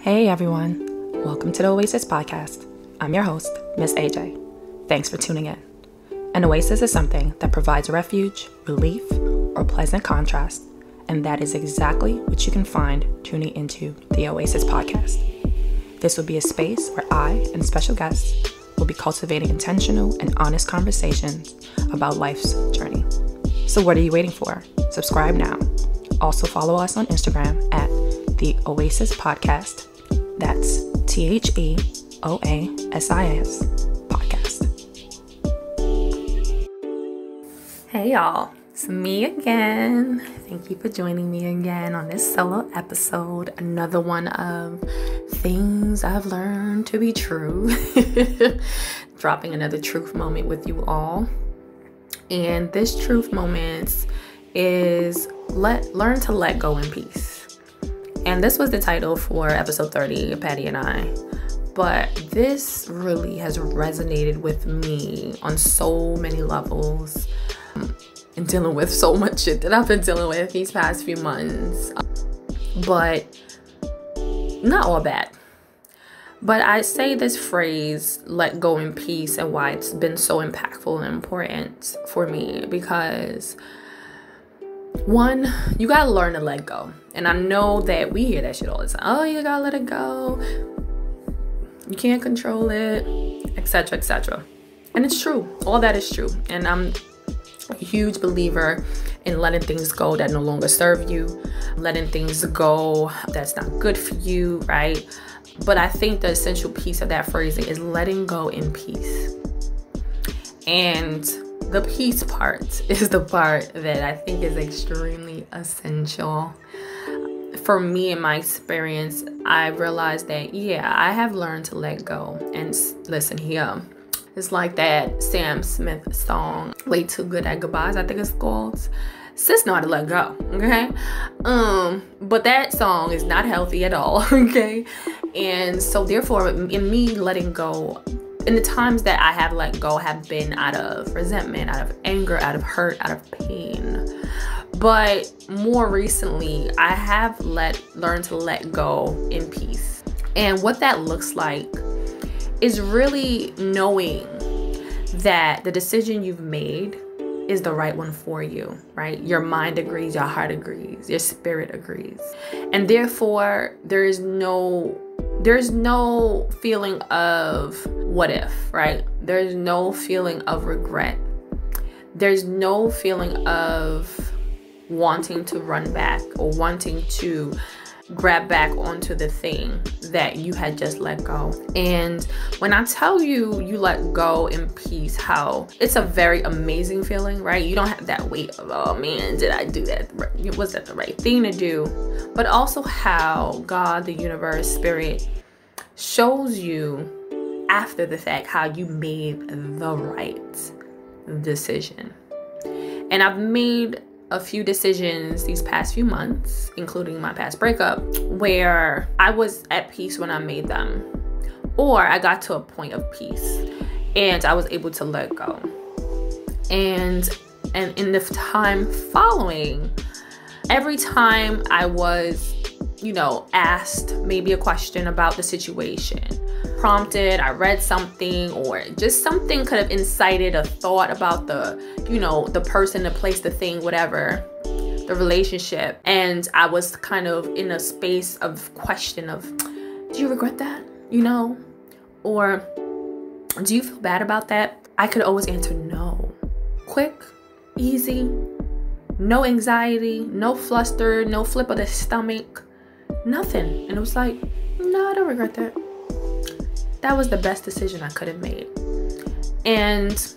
Hey everyone, welcome to the Oasis podcast. I'm your host, Miss AJ. Thanks for tuning in. An oasis is something that provides refuge, relief, or pleasant contrast, and that is exactly what you can find tuning into the Oasis podcast. This will be a space where I and special guests will be cultivating intentional and honest conversations about life's journey. So what are you waiting for? Subscribe now. Also follow us on Instagram at the Oasis Podcast. That's THEOASIS Podcast. Hey y'all, it's me again. Thank you for joining me again on this solo episode. Another one of things I've learned to be true. Dropping another truth moment with you all. And this truth moment is learn to let go in peace. And this was the title for episode 30, Patty and I. But this really has resonated with me on so many levels. And dealing with so much shit that I've been dealing with these past few months. But not all bad. But I say this phrase, let go in peace, and why it's been so impactful and important for me. Because one, you gotta learn to let go. And I know that we hear that shit all the time. Oh, you gotta let it go. You can't control it, etc., etc. And it's true. All that is true. And I'm a huge believer in letting things go that no longer serve you, letting things go that's not good for you, right? But I think the essential piece of that phrasing is letting go in peace. And the peace part is the part that I think is extremely essential. For me, in my experience, I realized that, yeah, I have learned to let go. And listen here, it's like that Sam Smith song, Way Too Good at Goodbyes, I think it's called. Sis know how to let go, okay? But that song is not healthy at all, okay? And so therefore, in me letting go, in the times that I have let go have been out of resentment, out of anger, out of hurt, out of pain. But more recently, I have learned to let go in peace. And what that looks like is really knowing that the decision you've made is the right one for you, right? Your mind agrees, your heart agrees, your spirit agrees. And therefore, there's no feeling of what if, right? There's no feeling of regret. There's no feeling of wanting to run back or wanting to grab back onto the thing that you had just let go. And when I tell you, you let go in peace, how it's a very amazing feeling, right? You don't have that weight of, oh man, did I do that? Was that the right thing to do? But also how God, the universe, spirit shows you after the fact how you made the right decision. And I've made a few decisions these past few months, including my past breakup, where I was at peace when I made them, or I got to a point of peace and I was able to let go. And in the time following, every time I was, asked maybe a question about the situation, prompted, I read something, or just something could have incited a thought about the person, the place, the thing, whatever, the relationship. And I was kind of in a space of question of, do you regret that? Or do you feel bad about that? I could always answer no. Quick, easy, no anxiety, no fluster, no flip of the stomach, nothing. And it was like, no, I don't regret that. That was the best decision I could have made. And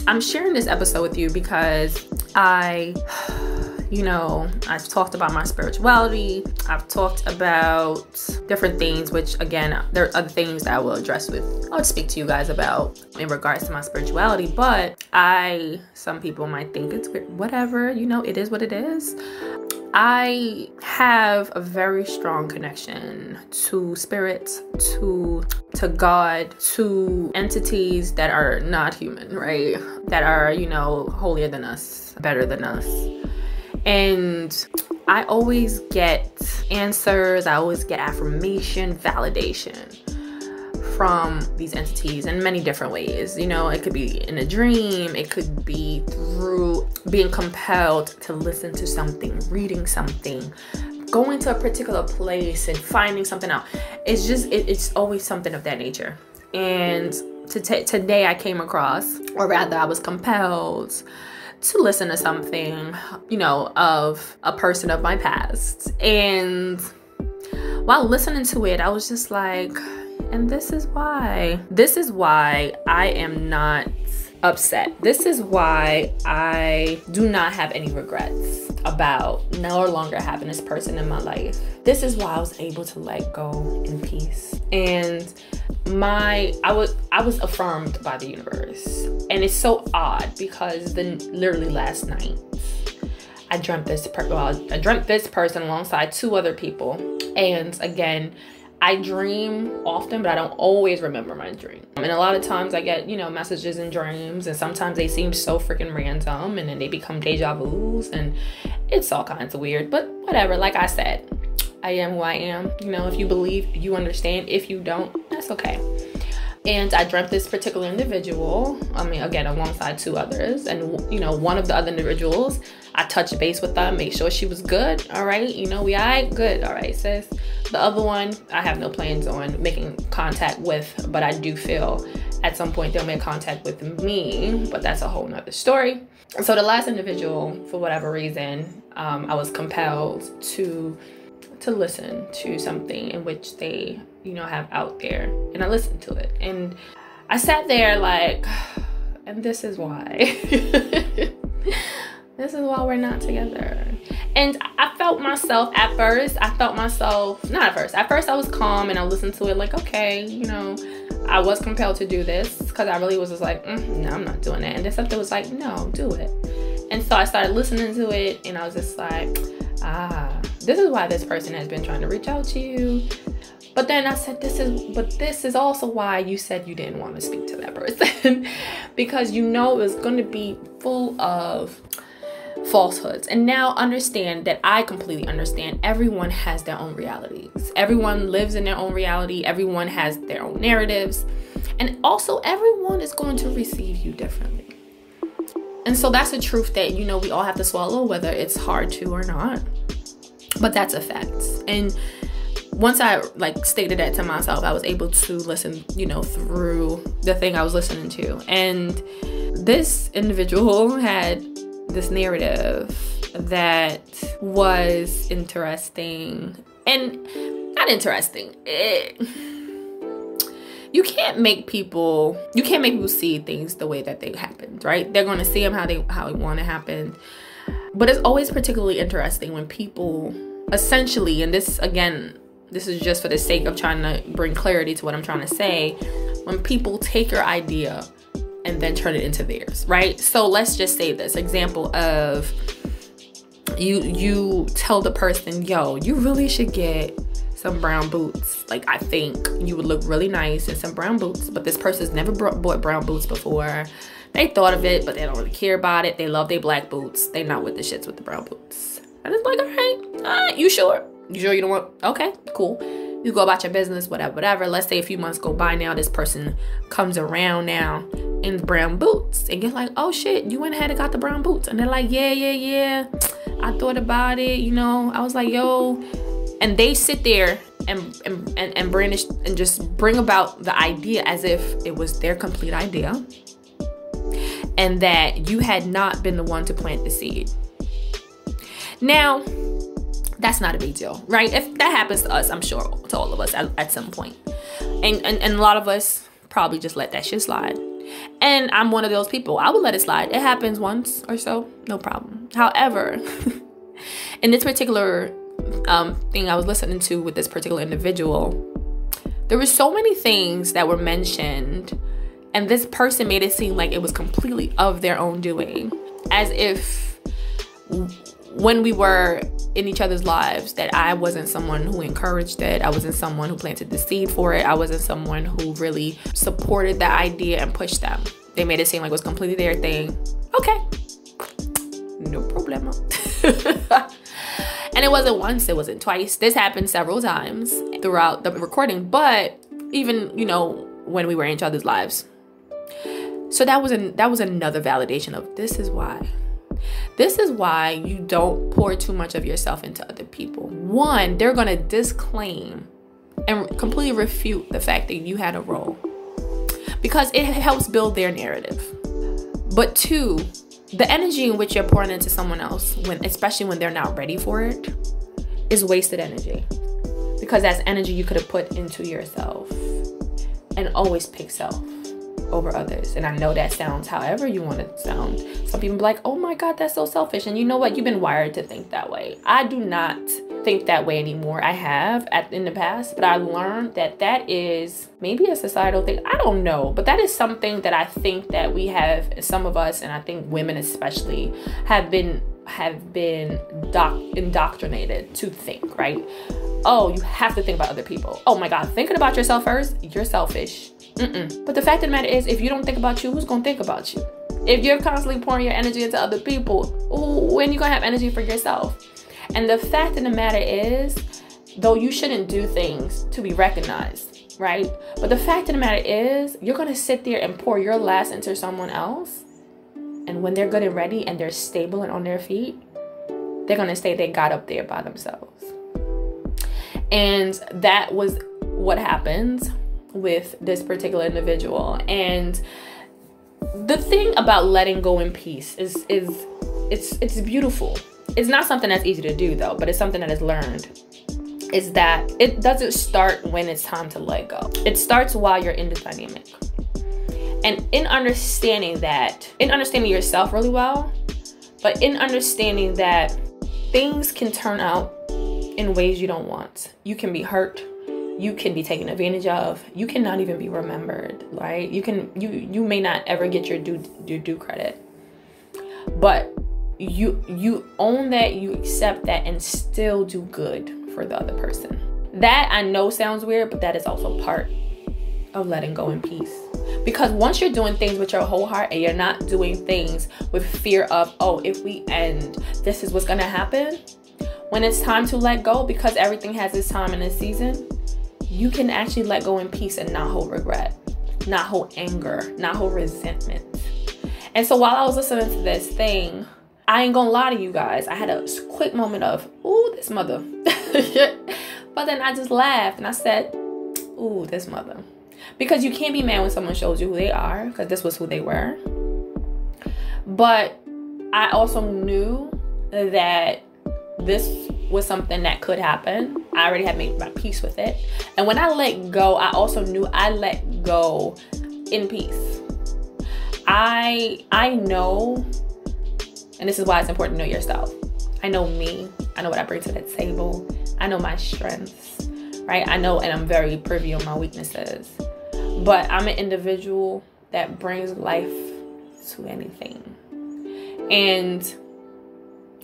I'm sharing this episode with you because I've talked about my spirituality. I've talked about different things, which again, there are other things that I'll speak to you guys about in regards to my spirituality. But some people might think it's whatever, it is what it is. I have a very strong connection to spirit, to God, to entities that are not human, right? That are, holier than us, better than us. And I always get answers, I always get affirmation, validation from these entities in many different ways. You know, it could be in a dream, it could be through being compelled to listen to something, reading something, going to a particular place and finding something out. It's just, it's always something of that nature. And today I came across, or rather I was compelled to listen to something, you know, of a person of my past. And while listening to it, I was just like, and this is why I am not upset. This is why I do not have any regrets about no longer having this person in my life. This is why I was able to let go in peace. And I was affirmed by the universe. And it's so odd because literally last night I dreamt this person alongside 2 other people. And again, I dream often, but I don't always remember my dream. And a lot of times I get, you know, messages in dreams, and sometimes they seem so freaking random, and then they become deja vus, and it's all kinds of weird, but whatever. Like I said, I am who I am. You know, if you believe, you understand. If you don't, that's okay. And I dreamt this particular individual, I mean, again, alongside 2 others. And, you know, one of the other individuals, I touched base with them, make sure she was good. All right. You know, we all right? Good. All right, sis. The other one, I have no plans on making contact with, but I do feel at some point they'll make contact with me, but that's a whole nother story. So the last individual, for whatever reason, I was compelled to listen to something in which they, you know, have out there, and I listened to it, and I sat there like, and this is why. This is why we're not together. And I felt myself at first, at first I was calm, and I listened to it like, okay, you know, I was compelled to do this because I really was just like, no, I'm not doing that. And then something was like, no, do it. And so I started listening to it, and I was just like, this is why this person has been trying to reach out to you. But then I said, this is also why you said you didn't want to speak to that person. Because you know it was going to be full of falsehoods. And now understand that I completely understand everyone has their own realities. Everyone lives in their own reality. Everyone has their own narratives. And also everyone is going to receive you differently. And so that's a truth that, you know, we all have to swallow, whether it's hard to or not. But that's a fact. And once I stated that to myself, I was able to listen, you know, through the thing I was listening to. And this individual had this narrative that was interesting, and not interesting. You can't make people see things the way that they happened, right? They're going to see them how they want to happen. But it's always particularly interesting when people essentially, and this again, this is just for the sake of trying to bring clarity to what I'm trying to say, when people take your idea and then turn it into theirs, right? So let's just say this example of you tell the person, yo, you really should get some brown boots. Like, I think you would look really nice in some brown boots. But this person's never bought brown boots before. They thought of it, but they don't really care about it. They love their black boots. They not with the shits with the brown boots. And it's like, all right, you sure? You sure you don't want? Okay, cool. You go about your business, whatever. Let's say a few months go by now. This person comes around now in brown boots. And you're like, oh shit, you went ahead and got the brown boots. And they're like, yeah. I thought about it, you know. I was like, yo. And they sit there and brandish and just bring about the idea as if it was their complete idea. And that you had not been the one to plant the seed. Now, that's not a big deal, right? If that happens to us, I'm sure to all of us at some point. And a lot of us probably just let that shit slide. And I'm one of those people. I would let it slide. It happens once or so, no problem. However, in this particular thing I was listening to with this particular individual, there were so many things that were mentioned, and this person made it seem like it was completely of their own doing, as if when we were in each other's lives that I wasn't someone who encouraged it. I wasn't someone who planted the seed for it. I wasn't someone who really supported the idea and pushed them. They made it seem like it was completely their thing. Okay, no problema. And it wasn't once, it wasn't twice. This happened several times throughout the recording, but even, you know, when we were in each other's lives. So that was another validation of this is why. This is why you don't pour too much of yourself into other people. One, they're going to disclaim and completely refute the fact that you had a role, because it helps build their narrative. But two, the energy in which you're pouring into someone else, especially when they're not ready for it, is wasted energy, because that's energy you could have put into yourself. And always pick self over others. And I know that sounds however you want it to sound. Some people be like, oh my God, that's so selfish. And you know what? You've been wired to think that way. I do not think that way anymore. I have in the past, but I learned that is maybe a societal thing. I don't know, but that is something that I think that we have, some of us, and I think women especially, have been indoctrinated to think, right? Oh, you have to think about other people. Oh my God, thinking about yourself first, you're selfish. But the fact of the matter is, if you don't think about you, who's gonna think about you? If you're constantly pouring your energy into other people, when are you gonna have energy for yourself? And the fact of the matter is, though you shouldn't do things to be recognized, right? But the fact of the matter is, you're gonna sit there and pour your last into someone else, and when they're good and ready and they're stable and on their feet, they're gonna say they got up there by themselves. And that was what happened with this particular individual. And the thing about letting go in peace is it's beautiful. It's not something that's easy to do though, but it's something that is learned. Is that it doesn't start when it's time to let go. It starts while you're in this dynamic. And in understanding yourself really well, but in understanding that things can turn out in ways you don't want. You can be hurt. You can be taken advantage of. You cannot even be remembered, right? You may not ever get your due credit. But you own that, you accept that, and still do good for the other person. That I know sounds weird, but that is also part of letting go in peace. Because once you're doing things with your whole heart and you're not doing things with fear of, oh, if we end, this is what's gonna happen. When it's time to let go, because everything has its time and its season, you can actually let go in peace and not hold regret, not hold anger, not hold resentment. And so while I was listening to this thing, I ain't gonna lie to you guys, I had a quick moment of, ooh, this mother. But then I just laughed and I said, ooh, this mother. Because you can't be mad when someone shows you who they are, because this was who they were. But I also knew that this was something that could happen. I already had made my peace with it. And when I let go, I also knew I let go in peace. I know, and this is why it's important to know yourself. I know me. I know what I bring to the table. I know my strengths, right? I know, and I'm very privy on my weaknesses. But I'm an individual that brings life to anything. And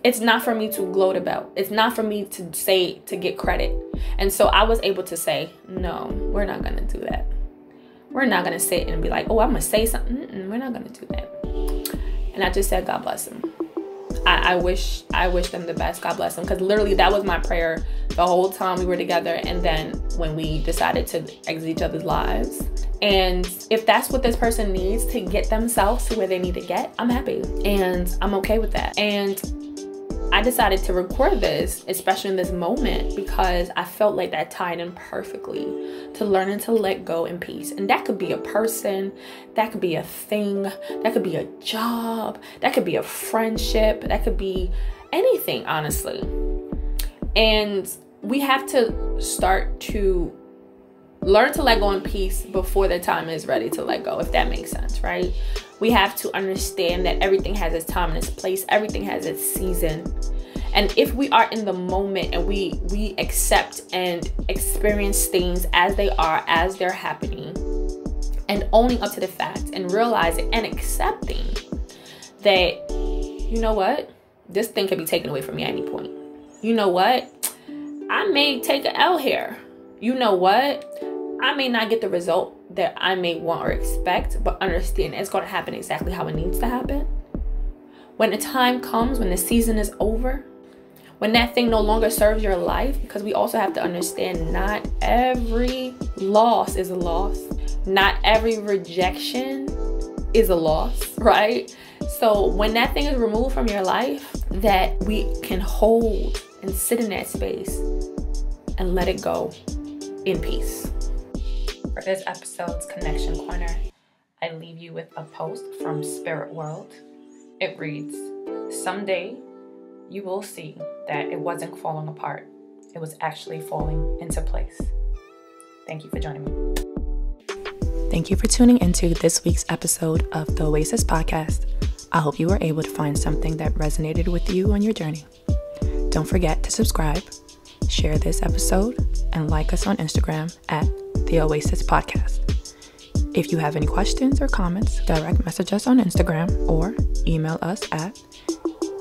it's not for me to gloat about. It's not for me to say, to get credit. And so I was able to say, no, we're not going to do that. We're not going to sit and be like, oh, I'm going to say something. We're not going to do that. And I just said, God bless them. I wish them the best. God bless them. Because literally that was my prayer the whole time we were together. And then when we decided to exit each other's lives. And if that's what this person needs to get themselves to where they need to get, I'm happy. And I'm okay with that. And I decided to record this, especially in this moment, because I felt like that tied in perfectly to learning to let go in peace. And that could be a person, that could be a thing, that could be a job, that could be a friendship, that could be anything, honestly. And we have to start to learn to let go in peace before the time is ready to let go, if that makes sense, right? We have to understand that everything has its time and its place. Everything has its season. And if we are in the moment and we accept and experience things as they are, as they're happening, and owning up to the fact and realizing and accepting that, you know what? This thing can be taken away from me at any point. You know what? I may take an L here. You know what? I may not get the result that I may want or expect, but understand it's going to happen exactly how it needs to happen. When the time comes, when the season is over, when that thing no longer serves your life, because we also have to understand not every loss is a loss. Not every rejection is a loss, right? So when that thing is removed from your life, that we can hold and sit in that space and let it go in peace. For this episode's Connection Corner, I leave you with a post from Spirit World. It reads, "Someday you will see that it wasn't falling apart. It was actually falling into place." Thank you for joining me. Thank you for tuning into this week's episode of the Oasis podcast. I hope you were able to find something that resonated with you on your journey. Don't forget to subscribe, share this episode, and like us on Instagram at the Oasis podcast. If you have any questions or comments, direct message us on Instagram or email us at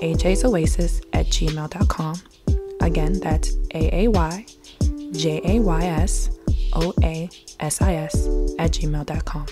ajsoasis@gmail.com. Again, that's AAYJAYSOASIS@gmail.com.